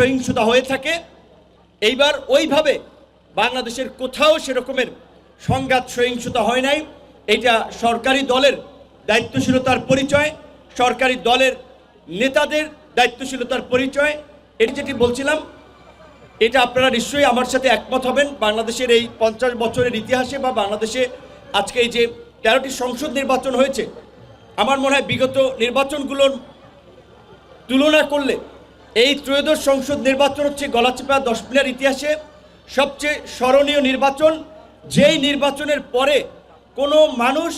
সহিংসতা হয়ে থাকে। এইবার ওইভাবে বাংলাদেশের কোথাও সেরকমের সংঘাত সহিংসতা হয় নাই। এটা সরকারি দলের দায়িত্বশীলতার পরিচয়, সরকারি দলের নেতাদের দায়িত্বশীলতার পরিচয়। এটি যেটি বলছিলাম, এটা আপনারা নিশ্চয়ই আমার সাথে একমত হবেন। বাংলাদেশের এই 50 বছরের ইতিহাসে বা বাংলাদেশে আজকে এই যে 13টি সংসদ নির্বাচন হয়েছে, আমার মনে হয় বিগত নির্বাচনগুলোর তুলনা করলে এই ত্রয়োদশ সংসদ নির্বাচন হচ্ছে গলাচিপা 10 মিনিটের ইতিহাসে সবচেয়ে স্মরণীয় নির্বাচন, যেই নির্বাচনের পরে কোনো মানুষ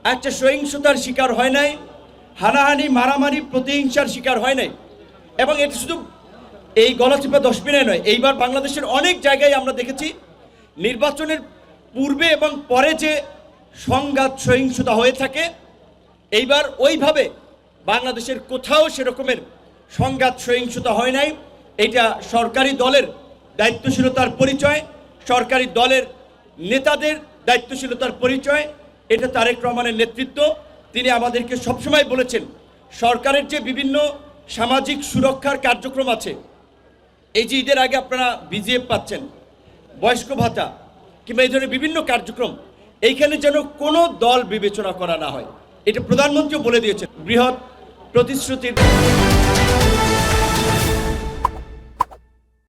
একটা সহিংসতার শিকার হয় নাই, হানাহানি মারামারি প্রতিহিংসার শিকার হয় নাই। এবং এটা শুধু এই গলাচিপা 10 মিনিট নয়, এইবার বাংলাদেশের অনেক জায়গায় আমরা দেখেছি নির্বাচনের পূর্বে এবং পরে যে সংঘাত সহিংসতা হয়ে থাকে। এইবার ওইভাবে বাংলাদেশের কোথাও সেরকমের সংঘাত সহিংসতা হয় নাই। এটা সরকারি দলের দায়িত্বশীলতার পরিচয়, সরকারি দলের নেতাদের দায়িত্বশীলতার পরিচয়। এটা তারেক রহমানের নেতৃত্ব। তিনি আমাদেরকে সবসময় বলেছেন সরকারের যে বিভিন্ন সামাজিক সুরক্ষার কার্যক্রম আছে, এই যে ঈদের আগে আপনারা বিজিএফ পাচ্ছেন, বয়স্ক ভাতা কিংবা এই ধরনের বিভিন্ন কার্যক্রম, এইখানে যেন কোনো দল বিবেচনা করা না হয়, এটা প্রধানমন্ত্রীও বলে দিয়েছেন। বৃহৎ প্রতিশ্রুতির